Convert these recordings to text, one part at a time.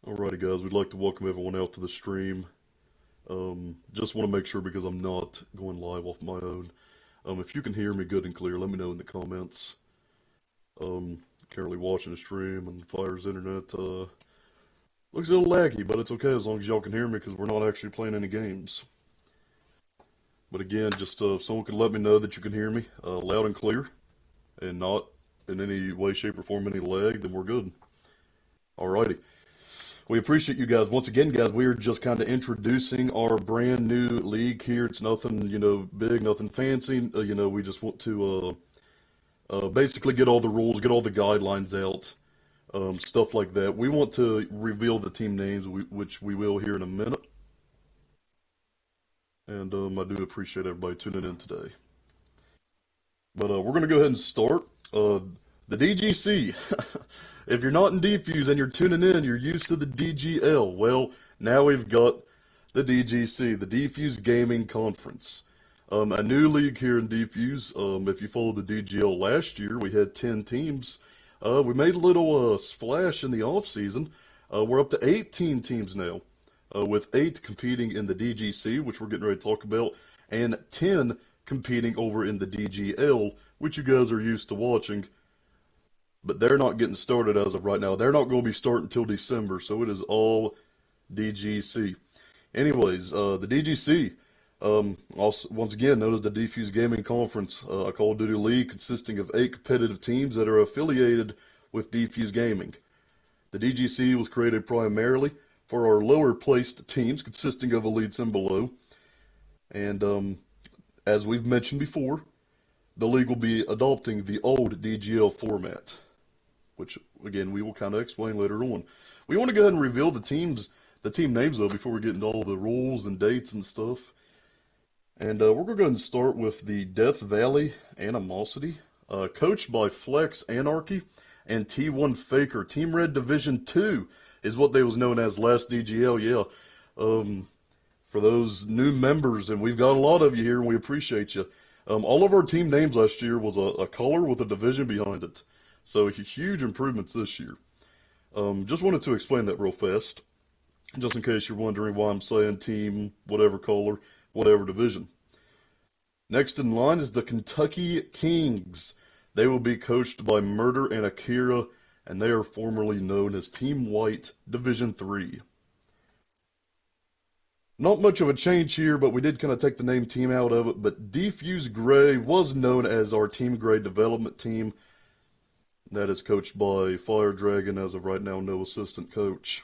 Alrighty guys, we'd like to welcome everyone out to the stream. Just want to make sure because I'm not going live off my own. If you can hear me good and clear, let me know in the comments. Currently watching the stream and Fire's internet looks a little laggy, but it's okay as long as y'all can hear me because we're not actually playing any games. But again, just if someone can let me know that you can hear me loud and clear and not in any way, shape, or form any lag, then we're good. Alrighty. We appreciate you guys. Once again, guys, we are just kind of introducing our brand new league here. It's nothing, big, nothing fancy. We just want to basically get all the rules, get all the guidelines out, stuff like that. We want to reveal the team names, which we will here in a minute. And I do appreciate everybody tuning in today. But we're going to go ahead and start. The DGC. If you're not in Dfuze and you're tuning in, you're used to the DGL. Well, now we've got the DGC, the Dfuze Gaming Conference. A new league here in Dfuze. If you followed the DGL last year, we had 10 teams. We made a little splash in the off season. We're up to 18 teams now, with 8 competing in the DGC, which we're getting ready to talk about, and 10 competing over in the DGL, which you guys are used to watching. But they're not getting started as of right now. They're not going to be starting until December, so it is all DGC. Anyways, the DGC, also, once again, known as the Dfuze Gaming Conference, a Call of Duty league consisting of 8 competitive teams that are affiliated with Dfuze Gaming. The DGC was created primarily for our lower placed teams, consisting of elites and below. And as we've mentioned before, the league will be adopting the old DGL format, which, again, we will kind of explain later on. We want to go ahead and reveal the team names, though, before we get into all the rules and dates and stuff. And we're going to go ahead and start with the Death Valley Animosity, coached by Flex Anarchy and T1 Faker. Team Red Division 2 is what they was known as last DGL, yeah. For those new members, and we've got a lot of you here, and we appreciate you. All of our team names last year was a color with a division behind it. So huge improvements this year. Just wanted to explain that real fast, just in case you're wondering why I'm saying team, whatever color, whatever division. Next in line is the Kentucky Kings. They will be coached by Murder and Akira, and they are formerly known as Team White Division 3. Not much of a change here, but we did kind of take the name team out of it. But Dfuze Gray was known as our Team Gray development team. That is coached by Fire Dragon, as of right now, no assistant coach.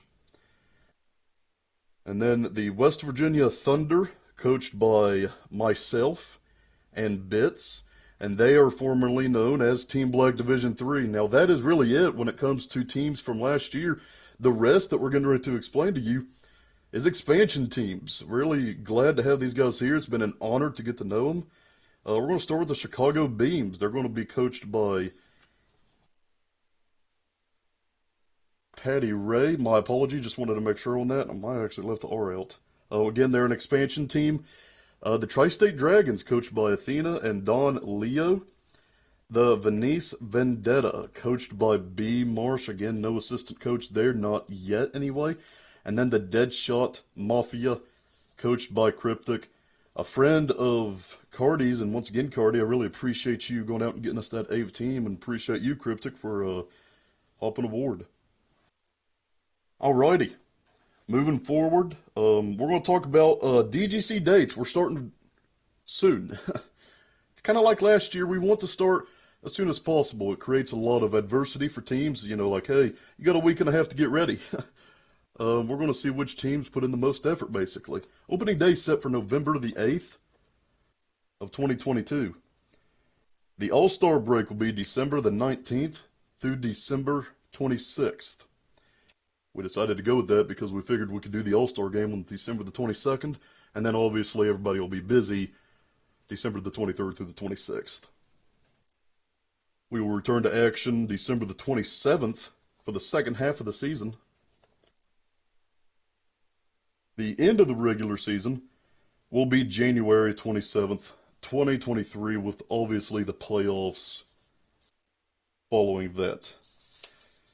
And then the West Virginia Thunder, coached by myself and Bits, and they are formerly known as Team Black Division 3. Now, that is really it when it comes to teams from last year. The rest that we're going to explain to you is expansion teams. Really glad to have these guys here. It's been an honor to get to know them. We're going to start with the Chicago Beams. They're going to be coached by Patty Ray. My apology, just wanted to make sure on that. I might actually left the R out. Again, they're an expansion team. The Tri-State Dragons, coached by Athena and Don Leo. The Venice Vendetta, coached by B. Marsh. Again, no assistant coach there, not yet anyway. And then the Deadshot Mafia, coached by Cryptic, a friend of Cardi's. And once again, Cardi, I really appreciate you going out and getting us that AVE team, and appreciate you, Cryptic, for hopping aboard. Alrighty, moving forward, we're going to talk about DGC dates. We're starting soon. Kind of like last year, we want to start as soon as possible. It creates a lot of adversity for teams, like, hey, you got a week and a half to get ready. We're going to see which teams put in the most effort, basically. Opening day set for November the 8th of 2022. The All-Star break will be December the 19th through December 26th. We decided to go with that because we figured we could do the All-Star game on December the 22nd, and then obviously everybody will be busy December the 23rd through the 26th. We will return to action December the 27th for the second half of the season. The end of the regular season will be January 27th, 2023, with obviously the playoffs following that.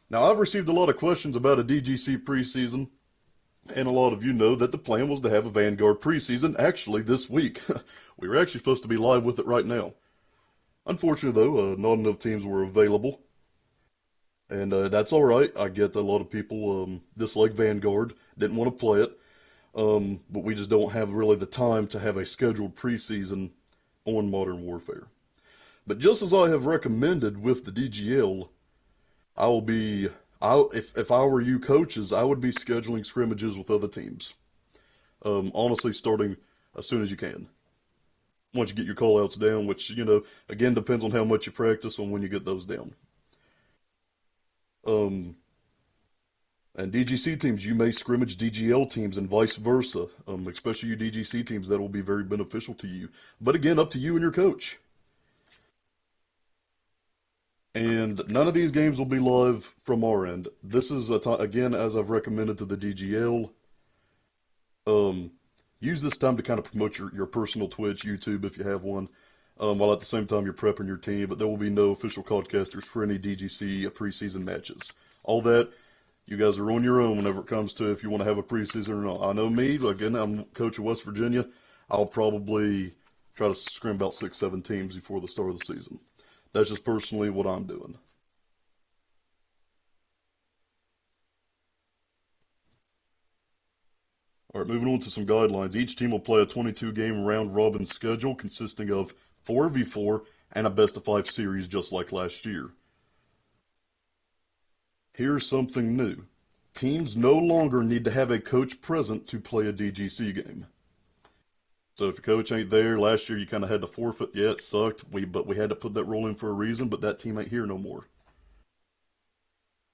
Now, I've received a lot of questions about a DGC preseason, and a lot of you know that the plan was to have a Vanguard preseason actually this week. We were actually supposed to be live with it right now. Unfortunately, though, not enough teams were available, and that's all right. I get that a lot of people dislike Vanguard, didn't want to play it, but we just don't have really the time to have a scheduled preseason on Modern Warfare. But just as I have recommended with the DGL, if I were you coaches, I would be scheduling scrimmages with other teams. Honestly, starting as soon as you can. Once you get your call-outs down, which, again, depends on how much you practice on when you get those down. And DGC teams, you may scrimmage DGL teams and vice versa, especially you DGC teams. That will be very beneficial to you. But again, up to you and your coach. And none of these games will be live from our end. This is, again, as I've recommended to the DGL, use this time to kind of promote your personal Twitch, YouTube, if you have one, while at the same time you're prepping your team. But there will be no official podcasters for any DGC preseason matches. All that, you guys are on your own whenever it comes to if you want to have a preseason or not. I know me, again, I'm coach of West Virginia. I'll probably try to scrim about 6-7 teams before the start of the season. That's just personally what I'm doing. All right, moving on to some guidelines. Each team will play a 22-game round-robin schedule consisting of 4v4 and a best-of-5 series just like last year. Here's something new. Teams no longer need to have a coach present to play a DGC game. So if your coach ain't there, last year you kind of had to forfeit. Yeah, it sucked, but we had to put that rule in for a reason, but that team ain't here no more.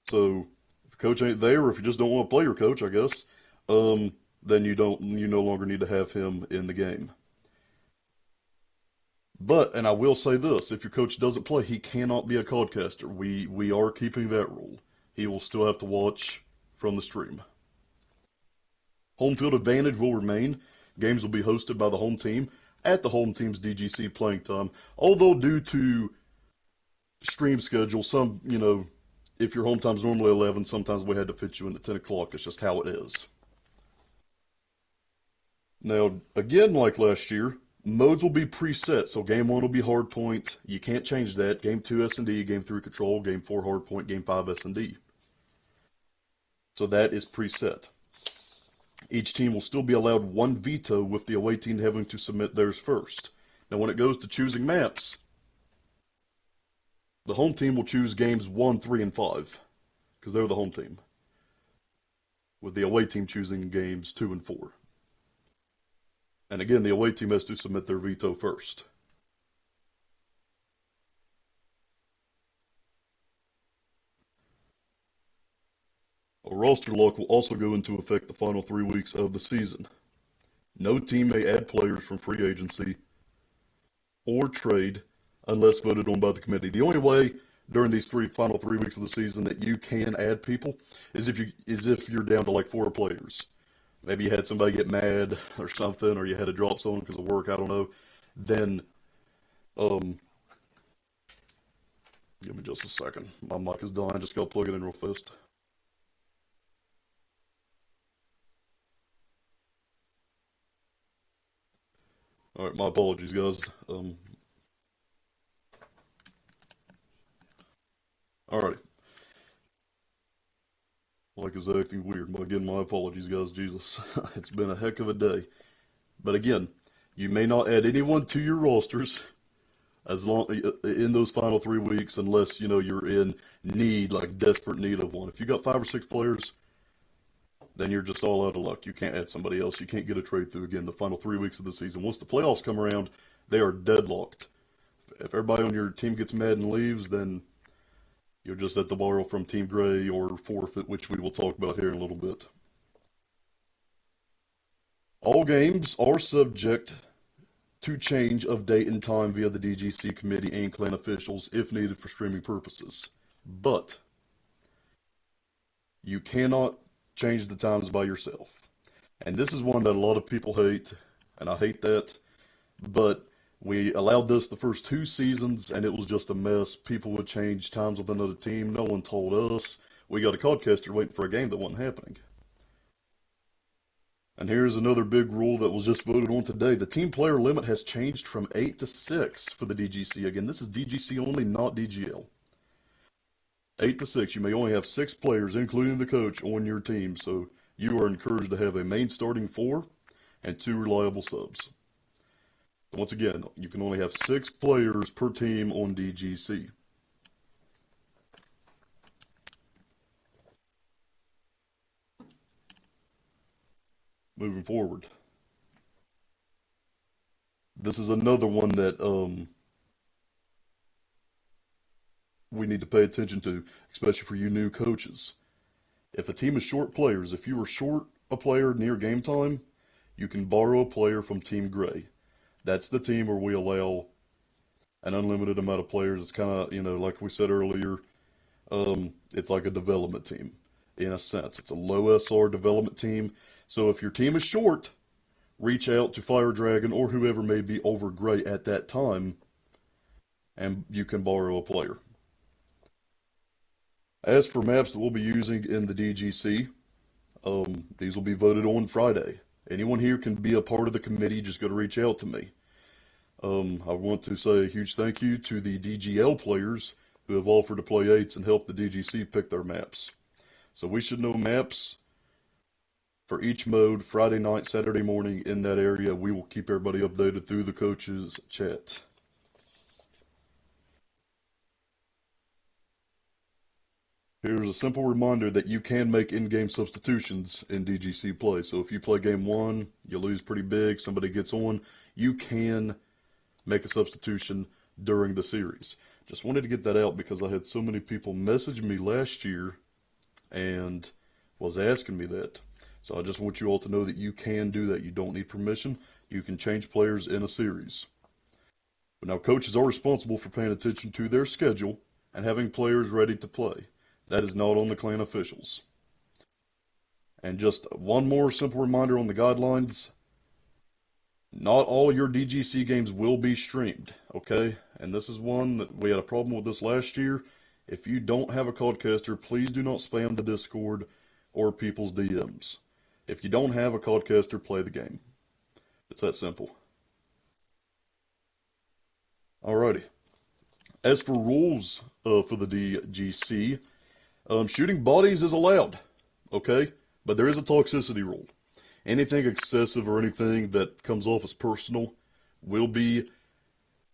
So if your coach ain't there, or if you just don't want to play your coach, I guess, then you no longer need to have him in the game. But, and I will say this, if your coach doesn't play, he cannot be a codcaster. We are keeping that rule. He will still have to watch from the stream. Home field advantage will remain. Games will be hosted by the home team at the home team's DGC playing time. Although due to stream schedule, if your home time's normally 11, sometimes we had to fit you in at 10 o'clock. It's just how it is. Now, again, like last year, modes will be preset. So game 1 will be hardpoint. You can't change that. Game 2 S&D, game 3 control, game 4 hardpoint, game 5 S&D. So that is preset. Each team will still be allowed one veto, with the away team having to submit theirs first. Now, when it goes to choosing maps, the home team will choose games 1, 3, and 5, because they're the home team, with the away team choosing games 2 and 4. And again, the away team has to submit their veto first. A roster lock will also go into effect the final 3 weeks of the season. No team may add players from free agency or trade unless voted on by the committee. The only way during these final 3 weeks of the season that you can add people is if you're down to like 4 players. Maybe you had somebody get mad or something, or you had to drop someone because of work, I don't know. Then, give me just a second. My mic is dying, just gotta plug it in real fast. Alright, my apologies, guys. Alright. Like it's acting weird. But again, my apologies, guys. Jesus. It's been a heck of a day. But again, you may not add anyone to your rosters in those final 3 weeks unless, you're in need, like desperate need of one. If you got 5 or 6 players, then you're just all out of luck. You can't add somebody else. You can't get a trade through again the final 3 weeks of the season. Once the playoffs come around, they are deadlocked. If everybody on your team gets mad and leaves, then you're just at the borrow from Team Gray or forfeit, which we will talk about here in a little bit. All games are subject to change of date and time via the DGC committee and clan officials if needed for streaming purposes. But you cannot change the times by yourself. And this is one that a lot of people hate, and I hate that, but we allowed this the first 2 seasons, and it was just a mess. People would change times with another team. No one told us. we got a codcaster waiting for a game that wasn't happening. And here's another big rule that was just voted on today. The team player limit has changed from 8 to 6 for the DGC. Again, this is DGC only, not DGL. 8 to 6. You may only have 6 players, including the coach, on your team. So you are encouraged to have a main starting 4 and 2 reliable subs. Once again, you can only have 6 players per team on DGC. Moving forward. This is another one that we need to pay attention to, especially for you new coaches. If a team is short players, if you are short a player near game time, you can borrow a player from Team Gray. That's the team where we allow an unlimited amount of players. It's kind of, like we said earlier, it's like a development team in a sense. It's a low SR development team. So if your team is short, reach out to Fire Dragon or whoever may be over Gray at that time, and you can borrow a player. As for maps that we'll be using in the DGC, these will be voted on Friday. Anyone here can be a part of the committee, just got to reach out to me. I want to say a huge thank you to the DGL players who have offered to play 8s and help the DGC pick their maps. So we should know maps for each mode Friday night, Saturday morning in that area. We will keep everybody updated through the coaches chat. Here's a simple reminder that you can make in-game substitutions in DGC play. So if you play game 1, you lose pretty big, somebody gets on, you can make a substitution during the series. Just wanted to get that out because I had so many people message me last year and was asking me that. So I just want you all to know that you can do that. You don't need permission. You can change players in a series. But now coaches are responsible for paying attention to their schedule and having players ready to play. That is not on the clan officials. And just one more simple reminder on the guidelines. Not all your DGC games will be streamed, okay? And this is one that we had a problem with this last year. If you don't have a codcaster, please do not spam the Discord or people's DMs. If you don't have a codcaster, play the game. It's that simple. Alrighty. As for rules for the DGC, shooting bodies is allowed, okay? But there is a toxicity rule. Anything excessive or anything that comes off as personal will be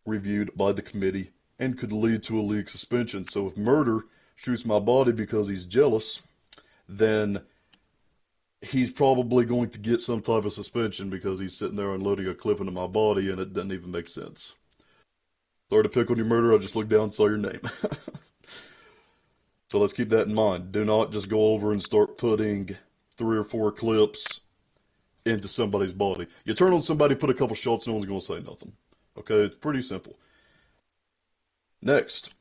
reviewed by the committee and could lead to a league suspension. So if Murder shoots my body because he's jealous, then he's probably going to get some type of suspension because he's sitting there unloading a clip into my body and it doesn't even make sense. Sorry to pick on your Murder, I just looked down and saw your name. So let's keep that in mind. Do not just go over and start putting 3 or 4 clips into somebody's body. You turn on somebody, put a couple shots, no one's going to say nothing. Okay, it's pretty simple. Next,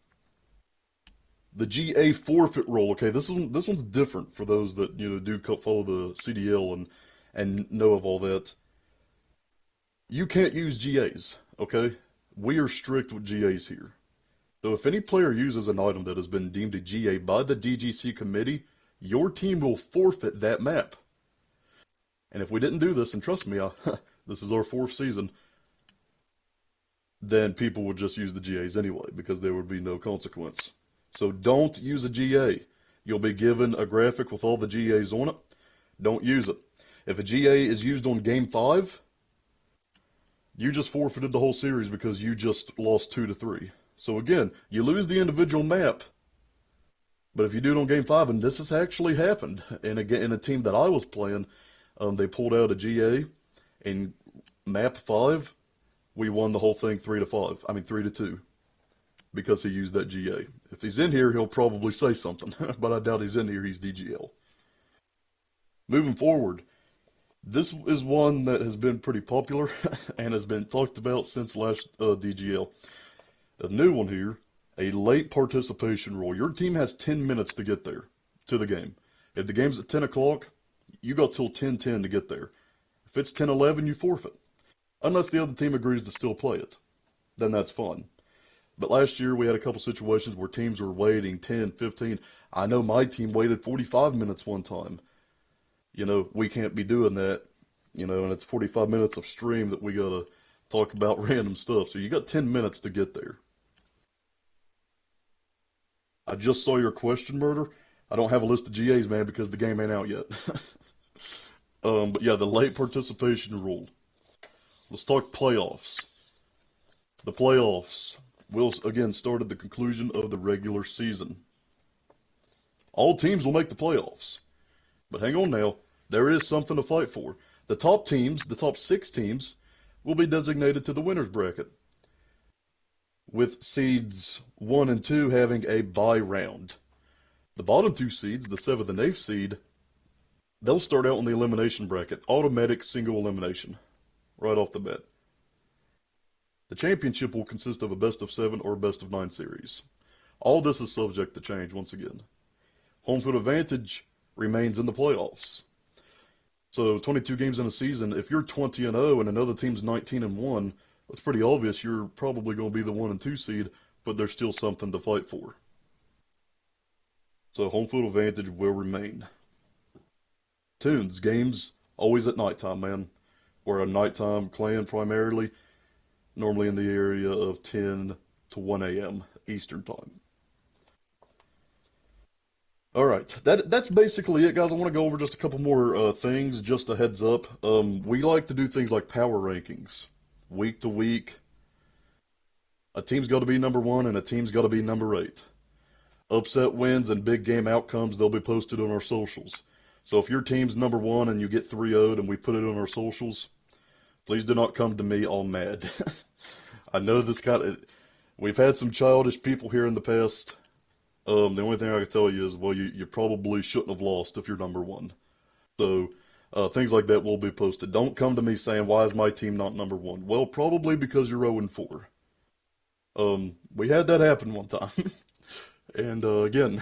the GA forfeit rule. Okay, this one's different for those that do follow the CDL and know of all that. You can't use GAs. Okay, we are strict with GAs here. So if any player uses an item that has been deemed a GA by the DGC committee, your team will forfeit that map. And if we didn't do this, and trust me, this is our 4th season, then people would just use the GAs anyway because there would be no consequence. So don't use a GA. You'll be given a graphic with all the GAs on it. Don't use it. If a GA is used on game 5, you just forfeited the whole series because you just lost 2 to 3. So again, you lose the individual map, but if you do it on game 5, and this has actually happened in a team that I was playing, they pulled out a GA in map 5. We won the whole thing 3 to 2, because he used that GA. If he's in here, he'll probably say something, but I doubt he's in here. He's DGL. Moving forward, this is one that has been pretty popular and has been talked about since last DGL. A new one here, a late participation rule. Your team has 10 minutes to get there, to the game. If the game's at 10 o'clock, you got till 10:10 to get there. If it's 10:11, you forfeit. Unless the other team agrees to still play it. Then that's fine. But last year we had a couple situations where teams were waiting 10, 15. I know my team waited 45 minutes one time. You know, we can't be doing that, you know, and it's 45 minutes of stream that we gotta talk about random stuff. So you got 10 minutes to get there. I just saw your question, Murder. I don't have a list of GAs, man, because the game ain't out yet. But yeah, the late participation rule. Let's talk playoffs. The playoffs will again start at the conclusion of the regular season. All teams will make the playoffs. But hang on now, there is something to fight for. The top teams, the top 6 teams, will be designated to the winner's bracket, with seeds 1 and 2 having a bye round. The bottom 2 seeds, the 7th and 8th seed, they'll start out in the elimination bracket, automatic single elimination, right off the bat. The championship will consist of a best of 7 or best of 9 series. All this is subject to change once again. Home field advantage remains in the playoffs. So 22 games in a season, if you're 20-0 and another team's 19-1, it's pretty obvious you're probably going to be the 1 and 2 seed, but there's still something to fight for. So home field advantage will remain. Tunes, games always at nighttime, man. We're a nighttime clan primarily, normally in the area of 10 to 1 a.m. Eastern time. Alright, that's basically it, guys. I want to go over just a couple more things, just a heads up. We like to do things like power rankings, week to week. A team's got to be number 1 and a team's got to be number 8. Upset wins and big game outcomes, they'll be posted on our socials. So if your team's number 1 and you get 3-0'd and we put it on our socials, please do not come to me all mad. I know this we've had some childish people here in the past. The only thing I can tell you is, well, you probably shouldn't have lost if you're number 1. So things like that will be posted. Don't come to me saying, why is my team not number 1? Well, probably because you're 0-4. We had that happen one time. And again,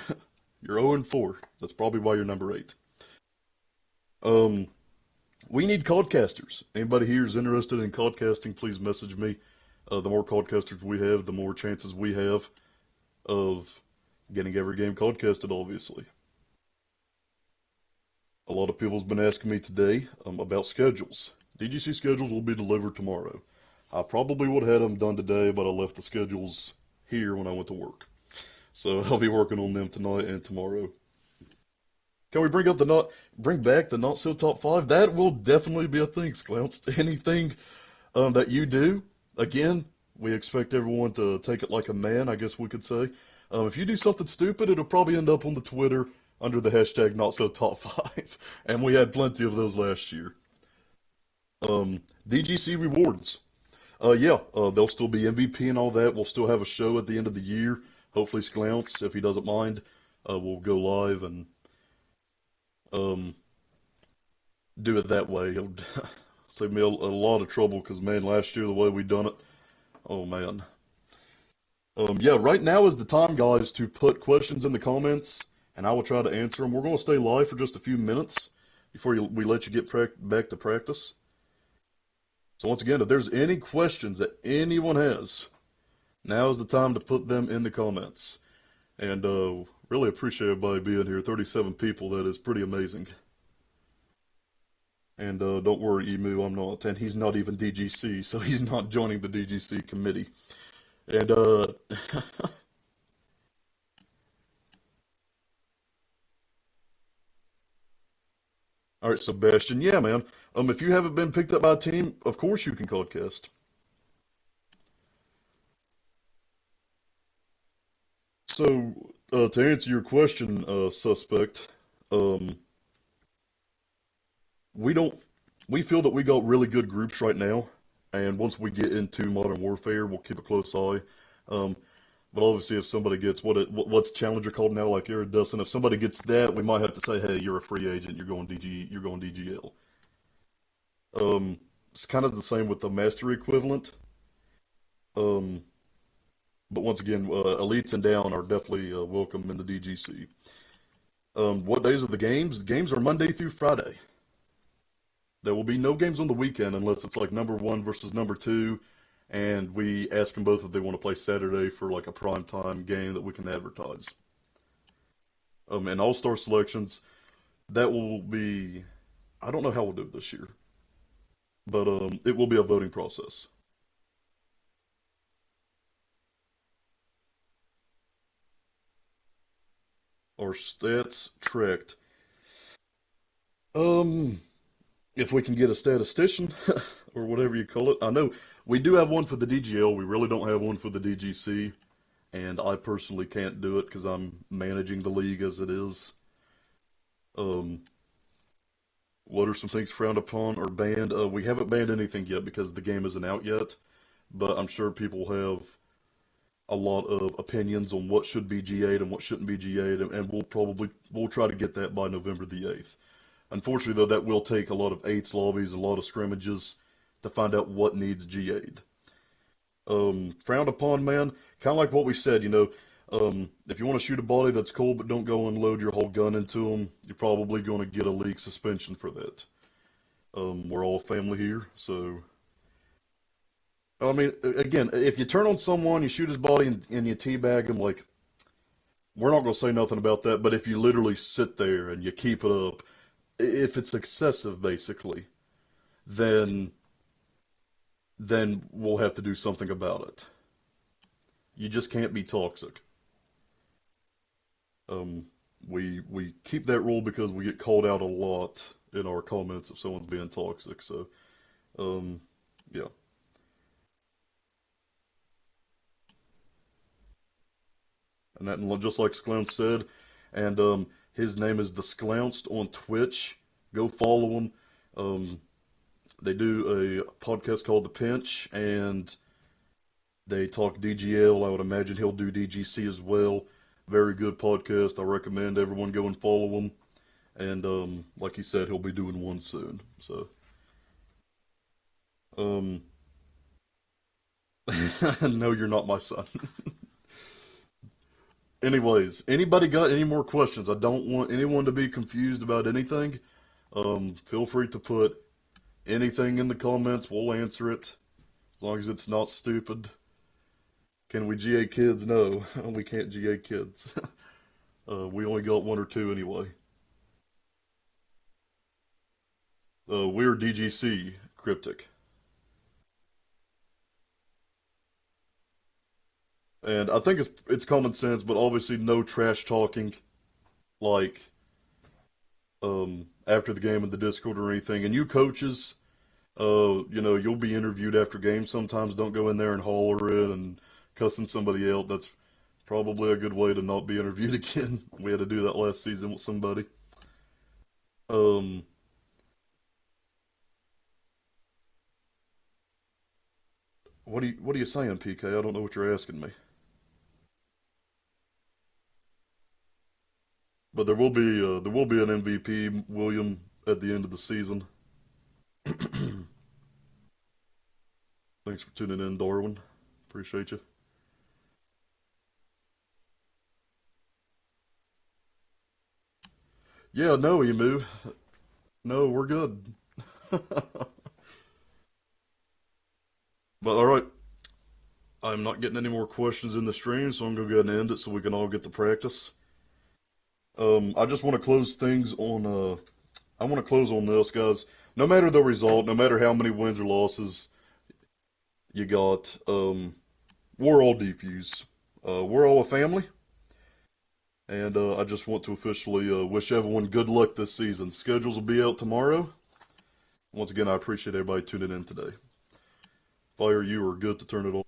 you're 0-4. That's probably why you're number 8. We need codcasters. Anybody here is interested in codcasting, please message me. The more codcasters we have, the more chances we have of getting every game codcasted, obviously. A lot of people have been asking me today about schedules. DGC schedules will be delivered tomorrow. I probably would have had them done today, but I left the schedules here when I went to work. So I'll be working on them tonight and tomorrow. Can we bring back the not so top 5? That will definitely be a thing, Sclounce. Anything that you do, again, we expect everyone to take it like a man, I guess we could say. If you do something stupid, it'll probably end up on the Twitter under the hashtag #NotSoTop5, and we had plenty of those last year. DGC rewards. They'll still be MVP and all that. We'll still have a show at the end of the year. Hopefully Sclounce, if he doesn't mind, will go live and do it that way. It'll save me a lot of trouble because, man, last year the way we done it, oh man. Right now is the time, guys, to put questions in the comments, and I will try to answer them. We're going to stay live for just a few minutes before we let you get back to practice. So once again, if there's any questions that anyone has, now is the time to put them in the comments. And really appreciate everybody being here. 37 people, that is pretty amazing. And don't worry, Emu, I'm not. And he's not even DGC, so he's not joining the DGC committee. And alright, Sebastian, yeah, man. If you haven't been picked up by a team, of course you can codcast. So, to answer your question, Suspect, we feel that we got really good groups right now, and once we get into Modern Warfare, we'll keep a close eye. But obviously, if somebody gets what's Challenger called now, like Iridescent, if somebody gets that, we might have to say, hey, you're a free agent, you're going DGL. It's kind of the same with the Mastery equivalent. But once again, elites and down are definitely welcome in the DGC. What days are the games? The games are Monday through Friday. There will be no games on the weekend unless it's like number 1 versus number 2, and we ask them both if they want to play Saturday for like a primetime game that we can advertise. And all-star selections, that will be, I don't know how we'll do it this year, but it will be a voting process. Our stats tracked. If we can get a statistician, or whatever you call it. I know we do have one for the DGL. We really don't have one for the DGC. And I personally can't do it because I'm managing the league as it is. What are some things frowned upon or banned? We haven't banned anything yet because the game isn't out yet. But I'm sure people have a lot of opinions on what should be G8 and what shouldn't be G8. And we'll try to get that by November the 8th. Unfortunately, though, that will take a lot of 8s lobbies, a lot of scrimmages to find out what needs G8. Frowned upon, man, kind of like what we said, if you want to shoot a body, that's cool, but don't go and load your whole gun into them. You're probably going to get a league suspension for that. We're all family here, so... I mean, again, if you turn on someone, you shoot his body, and you teabag him, like, we're not going to say nothing about that, but if you literally sit there and you keep it up, if it's excessive, basically, then we'll have to do something about it. You just can't be toxic. We keep that rule because we get called out a lot in our comments if someone's being toxic, so, yeah. And that, just like Sklounced said, and his name is The Sklounced on Twitch. Go follow him. They do a podcast called The Pinch, and they talk DGL. I would imagine he'll do DGC as well. Very good podcast. I recommend everyone go and follow him. And like he said, he'll be doing one soon. So, no, you're not my son. Anyways, anybody got any more questions? I don't want anyone to be confused about anything. Feel free to put anything in the comments. We'll answer it, as long as it's not stupid. Can we GA kids? No, we can't GA kids. We only got 1 or 2 anyway. We're DGC Cryptic. And I think it's common sense, but obviously no trash talking, like, after the game in the Discord or anything. And you coaches, you'll be interviewed after games sometimes. Don't go in there and hollering and cussing somebody out. That's probably a good way to not be interviewed again. We had to do that last season with somebody. What are you saying, PK? I don't know what you're asking me. But there will be an MVP, William, at the end of the season. Thanks for tuning in, Darwin. Appreciate you. Yeah, no, Emu. No, we're good. But alright, I'm not getting any more questions in the stream, so I'm going to go ahead and end it so we can all get to practice. I just want to close things on, I want to close on this, guys. No matter the result, no matter how many wins or losses you got, we're all Dfuze. We're all a family. And I just want to officially wish everyone good luck this season. Schedules will be out tomorrow. Once again, I appreciate everybody tuning in today. Fire, you are good to turn it on.